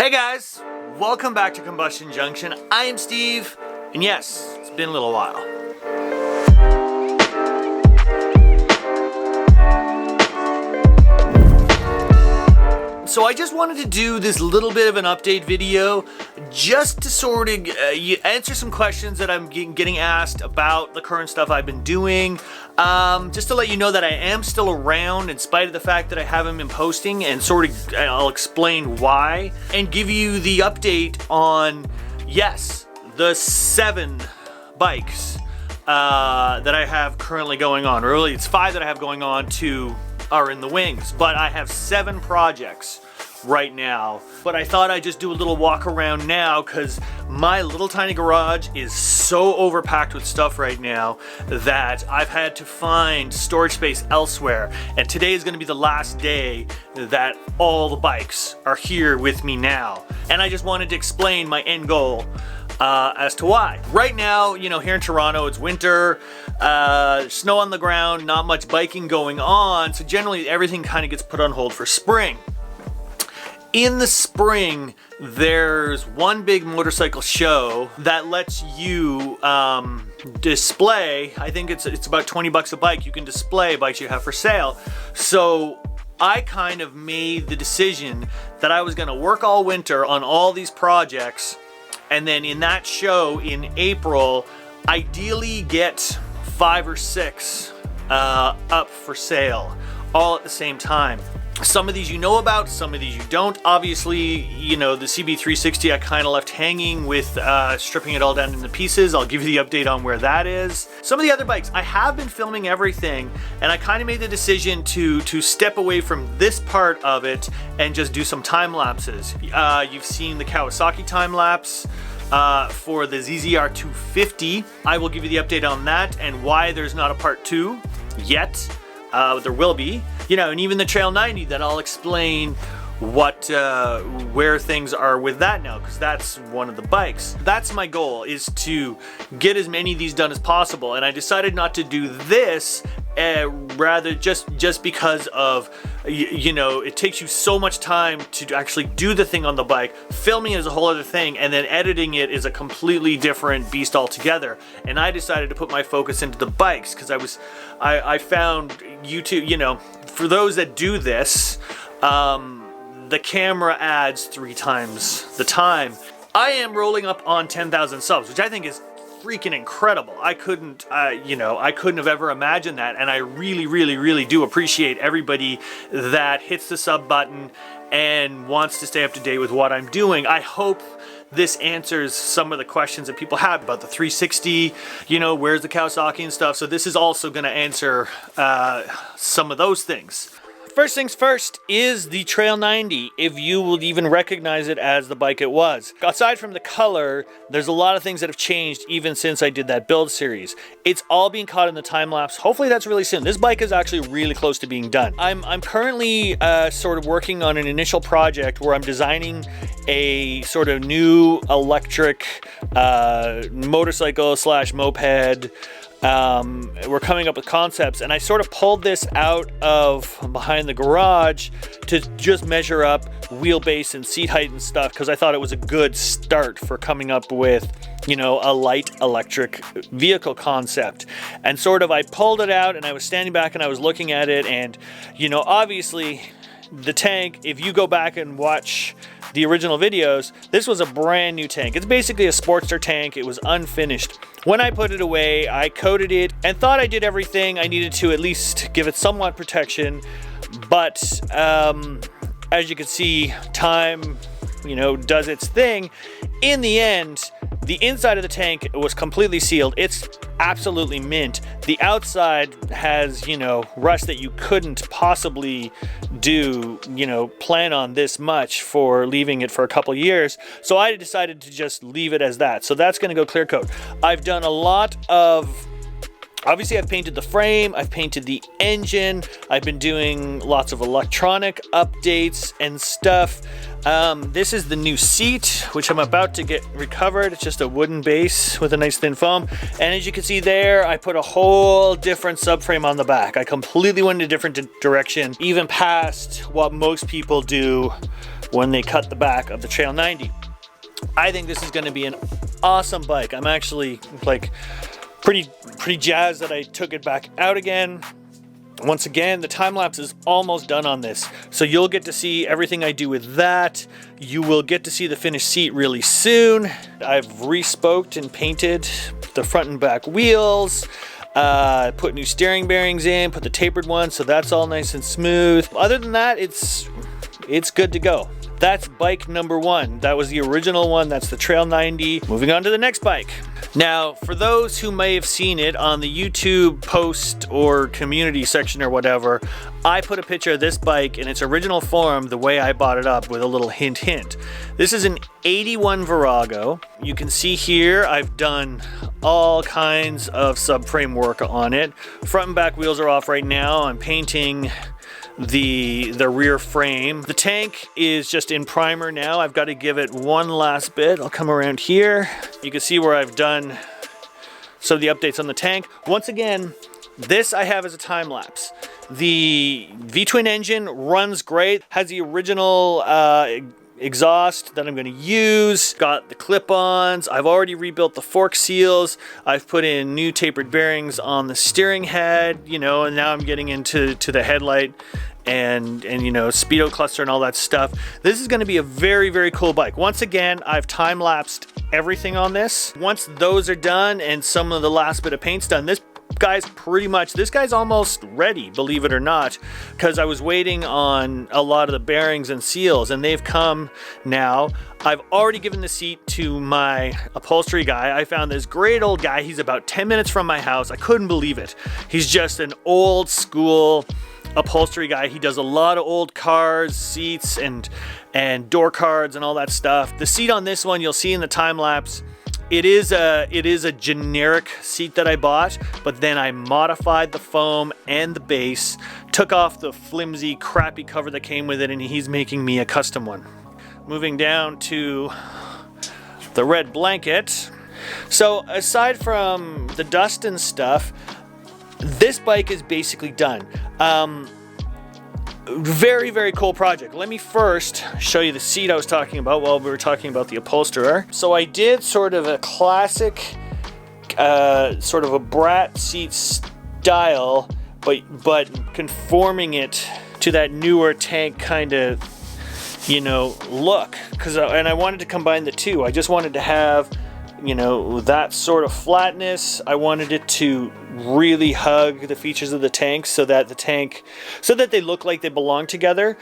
Hey guys, welcome back to Combustion Junction. I am Steve, and yes, it's been a little while. So I just wanted to do this little bit of an update video just to sort of answer some questions that I'm getting asked about the current stuff I've been doing. Just to let you know that I am still around in spite of the fact that I haven't been posting, and sort of I'll explain why and give you the update on, yes, the 7 bikes that I have currently going on. Or really, it's 5 that I have going on, 2 are in the wings, but I have 7 projects right now. But I thought I'd just do a little walk around now because my little tiny garage is so overpacked with stuff right now that I've had to find storage space elsewhere. And today is going to be the last day that all the bikes are here with me now. And I just wanted to explain my end goal as to why. Right now, you know, here in Toronto, it's winter, snow on the ground, not much biking going on, so generally everything kind of gets put on hold for spring. In the spring, there's one big motorcycle show that lets you display, I think it's about 20 bucks a bike, you can display bikes you have for sale. So I kind of made the decision that I was gonna work all winter on all these projects, and then in that show in April, ideally get 5 or 6 up for sale, all at the same time. Some of these you know about, some of these you don't. Obviously, you know, the CB360 I kind of left hanging with stripping it all down into pieces. I'll give you the update on where that is. Some of the other bikes, I have been filming everything, and I kind of made the decision to step away from this part of it and just do some time lapses. You've seen the Kawasaki time lapse for the ZZR 250. I will give you the update on that and why there's not a part 2 yet. There will be, you know, and even the Trail 90 that I'll explain what where things are with that now, because that's one of the bikes. That's my goal, is to get as many of these done as possible, and I decided not to do this rather just because of, you know, it takes you so much time to actually do the thing on the bike. Filming is a whole other thing, and then editing it is a completely different beast altogether. And I decided to put my focus into the bikes because I found YouTube, you know, for those that do this, the camera adds 3 times the time. I am rolling up on 10,000 subs, which I think is freaking incredible. I couldn't, you know, I couldn't have ever imagined that, and I really do appreciate everybody that hits the sub button and wants to stay up to date with what I'm doing. I hope this answers some of the questions that people have about the 360, you know, where's the Kawasaki and stuff. So this is also going to answer some of those things. First things first is the Trail 90, if you will even recognize it as the bike it was. Aside from the color, there's a lot of things that have changed even since I did that build series. It's all being caught in the time lapse. Hopefully that's really soon. This bike is actually really close to being done. I'm currently sort of working on an initial project where I'm designing a sort of new electric motorcycle / moped. We're coming up with concepts, and I sort of pulled this out of behind the garage to just measure up wheelbase and seat height and stuff, because I thought it was a good start for coming up with, you know, a light electric vehicle concept. And sort of I pulled it out, and I was standing back and I was looking at it, and, you know, obviously the tank, if you go back and watch the original videos, this was a brand new tank. It's basically a Sportster tank. It was unfinished. When I put it away, I coated it and thought I did everything I needed to at least give it somewhat protection. But as you can see, time, you know, does its thing. In the end, the inside of the tank was completely sealed. It's absolutely mint. The outside has, you know, rust that you couldn't possibly do, you know, plan on this much for leaving it for a couple years. So I decided to just leave it as that. So that's going to go clear coat. I've done a lot of, obviously I've painted the frame, I've painted the engine, I've been doing lots of electronic updates and stuff. This is the new seat, which I'm about to get recovered. It's just a wooden base with a nice thin foam. And as you can see there, I put a whole different subframe on the back. I completely went in a different direction, even past what most people do when they cut the back of the Trail 90. I think this is going to be an awesome bike. I'm actually like pretty jazzed that I took it back out again. Once again, the time lapse is almost done on this, so you'll get to see everything I do with that. You will get to see the finished seat really soon. I've respoked and painted the front and back wheels, put new steering bearings in, put the tapered one, so that's all nice and smooth. Other than that, it's good to go. That's bike number one. That was the original one. That's the Trail 90. Moving on to the next bike. Now, for those who may have seen it on the YouTube post or community section or whatever, I put a picture of this bike in its original form, the way I bought it up, with a little hint. This is an 81 Virago. You can see here I've done all kinds of subframe work on it. Front and back wheels are off right now. I'm painting the rear frame. The tank is just in primer now. I've got to give it one last bit. I'll come around here. You can see where I've done some of the updates on the tank. Once again, this I have as a time lapse. The V-twin engine runs great, has the original exhaust that I'm going to use, got the clip-ons. I've already rebuilt the fork seals. I've put in new tapered bearings on the steering head, you know, and now I'm getting into the headlight and you know, speedo cluster and all that stuff. This is going to be a very cool bike. Once again, I've time lapsed everything on this. Once those are done and some of the last bit of paint's done, this guy's almost ready, believe it or not, because I was waiting on a lot of the bearings and seals, and they've come now. I've already given the seat to my upholstery guy. I found this great old guy. He's about 10 minutes from my house. I couldn't believe it. He's just an old school upholstery guy. He does a lot of old cars, seats, and door cards and all that stuff. The seat on this one, you'll see in the time lapse, it is a generic seat that I bought, but then I modified the foam and the base, took off the flimsy, crappy cover that came with it, and he's making me a custom one. Moving down to the red blanket. So aside from the dust and stuff, this bike is basically done. Very cool project. Let me first show you the seat I was talking about while we were talking about the upholsterer. So I did sort of a classic, sort of a brat seat style, but conforming it to that newer tank kind of, you know, look. And I wanted to combine the two. I just wanted to have, you know, that sort of flatness. I wanted it to really hug the features of the tank so that they look like they belong together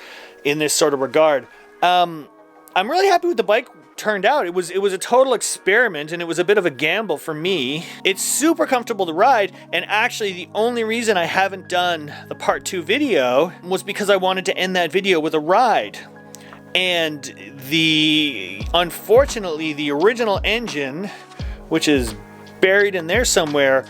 in this sort of regard. I'm really happy with the bike turned out. It was a total experiment, and it was a bit of a gamble for me. It's super comfortable to ride, and actually the only reason I haven't done the part 2 video was because I wanted to end that video with a ride. And unfortunately, the original engine, which is buried in there somewhere,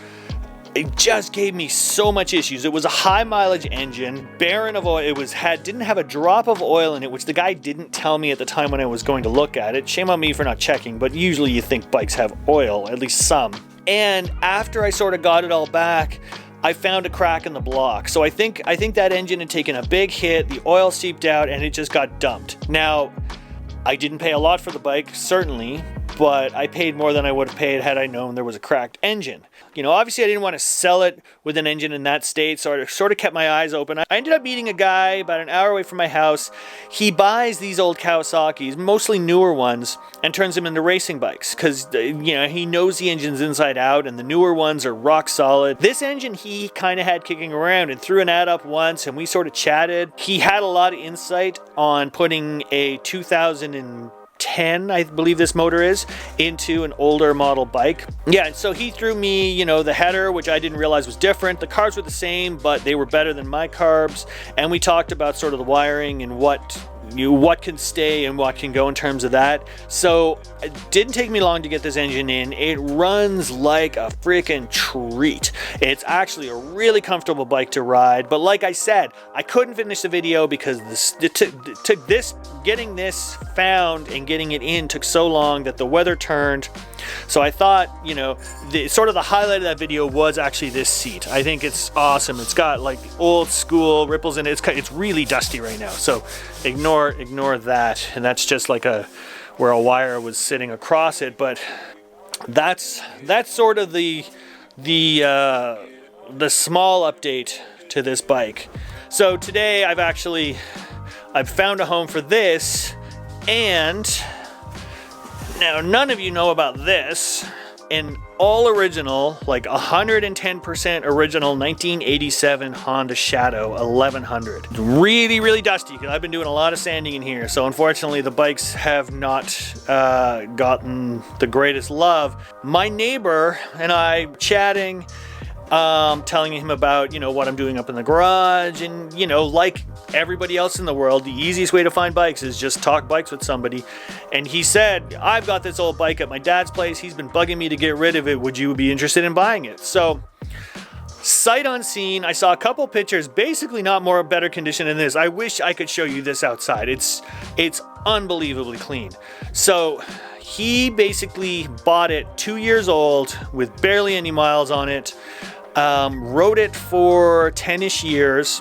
it just gave me so much issues. It was a high mileage engine, barren of oil. Didn't have a drop of oil in it, which the guy didn't tell me at the time when I was going to look at it. Shame on me for not checking, but usually you think bikes have oil, at least some. And after I sort of got it all back, I found a crack in the block. So I think that engine had taken a big hit, the oil seeped out, and it just got dumped. Now, I didn't pay a lot for the bike, certainly, but I paid more than I would have paid had I known there was a cracked engine. You know, obviously I didn't want to sell it with an engine in that state, so I sort of kept my eyes open. I ended up meeting a guy about an hour away from my house. He buys these old Kawasaki's, mostly newer ones, and turns them into racing bikes because, you know, he knows the engines inside out, and the newer ones are rock solid. This engine he kind of had kicking around, and threw an ad up once, and we sort of chatted. He had a lot of insight on putting a 2010, I believe this motor is, into an older model bike. Yeah, and so he threw me, you know, the header, which I didn't realize was different. The carbs were the same, but they were better than my carbs. And we talked about sort of the wiring and what can stay and what can go in terms of that. So it didn't take me long to get this engine in. It runs like a freaking treat. It's actually a really comfortable bike to ride, but like I said, I couldn't finish the video because getting this found and getting it in took so long that the weather turned. So I thought, you know, the sort of the highlight of that video was actually this seat. I think it's awesome. It's got like old school ripples in it. It's really dusty right now, so ignore that. And that's just like where a wire was sitting across it. But that's sort of the small update to this bike. So today I've found a home for this, and now none of you know about this. An all original, like 110% original 1987 Honda Shadow 1100. Really, really dusty because I've been doing a lot of sanding in here. So unfortunately the bikes have not gotten the greatest love. My neighbor and I chatting, telling him about, you know, what I'm doing up in the garage, and, you know, like everybody else in the world, the easiest way to find bikes is just talk bikes with somebody. And he said, I've got this old bike at my dad's place. He's been bugging me to get rid of it. Would you be interested in buying it? So sight unseen, I saw a couple pictures, basically not more better condition than this. I wish I could show you this outside. It's unbelievably clean. So he basically bought it 2 years old with barely any miles on it. Rode it for 10-ish years,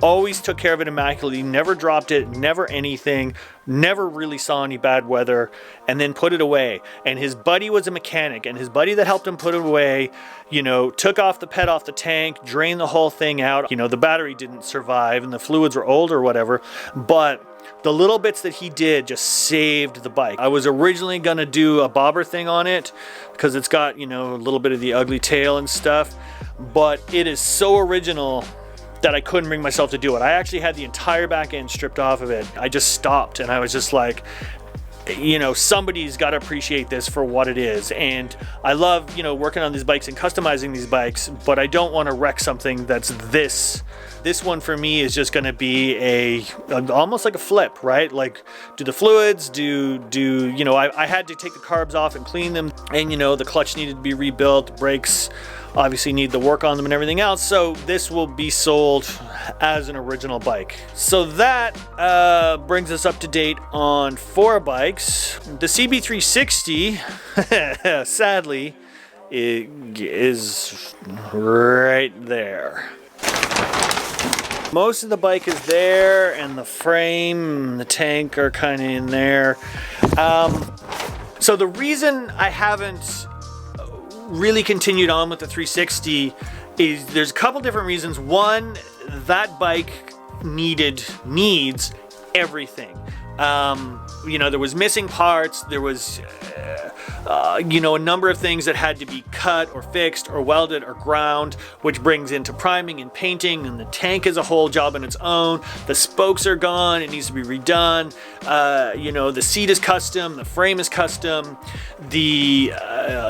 always took care of it immaculately, never dropped it, never anything, never really saw any bad weather, and then put it away. And his buddy was a mechanic, and his buddy that helped him put it away, you know, took off the pet off the tank, drained the whole thing out. You know, the battery didn't survive and the fluids were old or whatever, but the little bits that he did just saved the bike. I was originally gonna do a bobber thing on it because it's got, you know, a little bit of the ugly tail and stuff, but it is so original that I couldn't bring myself to do it. I actually had the entire back end stripped off of it. I just stopped and I was just like, you know, somebody's got to appreciate this for what it is. And I love, you know, working on these bikes and customizing these bikes, but I don't want to wreck something that's this. This one for me is just going to be almost like a flip, right? Like, do the fluids, you know, I had to take the carbs off and clean them, and, you know, the clutch needed to be rebuilt, the brakes obviously need the work on them and everything else. So this will be sold as an original bike. So that brings us up to date on 4 bikes. The CB360, sadly, is right there. Most of the bike is there, and the frame and the tank are kind of in there. So the reason I haven't really continued on with the 360 is there's a couple different reasons. One, that bike needs everything. You know, there was missing parts, there was you know, a number of things that had to be cut or fixed or welded or ground, which brings into priming and painting, and the tank is a whole job on its own. The spokes are gone, it needs to be redone. You know, the seat is custom, the frame is custom, the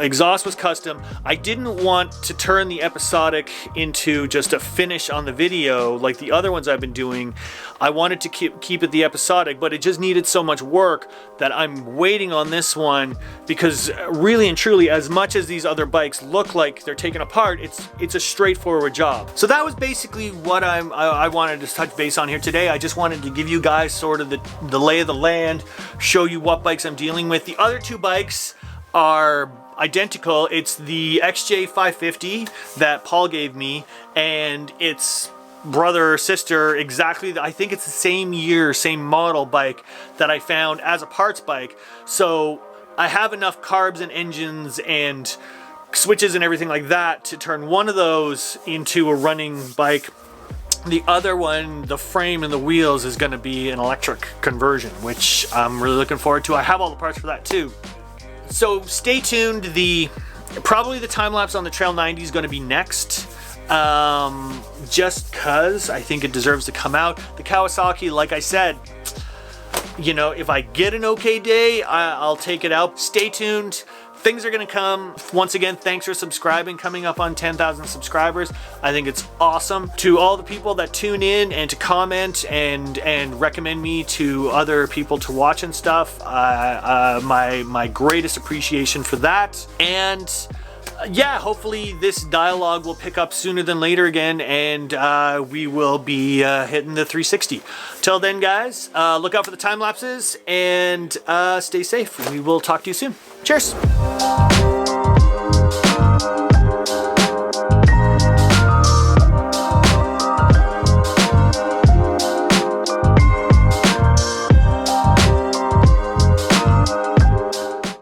exhaust was custom. I didn't want to turn the episodic into just a finish on the video like the other ones I've been doing. I wanted to keep it the episodic, but it just needed so much work that I'm waiting on this one, because really and truly, as much as these other bikes look like they're taken apart, it's a straightforward job. So that was basically what I wanted to touch base on here today. I just wanted to give you guys sort of the lay of the land, show you what bikes I'm dealing with. The other 2 bikes are identical. It's the XJ550 that Paul gave me, and it's brother or sister, exactly. I think it's the same year, same model bike that I found as a parts bike. So I have enough carbs and engines and switches and everything like that to turn one of those into a running bike. The other one, the frame and the wheels, is going to be an electric conversion, which I'm really looking forward to. I have all the parts for that too. So stay tuned. Probably the time lapse on the Trail 90 is going to be next. Just cause I think it deserves to come out. The Kawasaki, like I said, you know, if I get an okay day, I'll take it out. Stay tuned. Things are gonna come. Once again, thanks for subscribing. Coming up on 10,000 subscribers. I think it's awesome. To all the people that tune in and to comment and recommend me to other people to watch and stuff, my greatest appreciation for that. And yeah, hopefully this dialogue will pick up sooner than later again, and we will be hitting the 360. Till then, guys, look out for the time lapses and stay safe. We will talk to you soon. Cheers.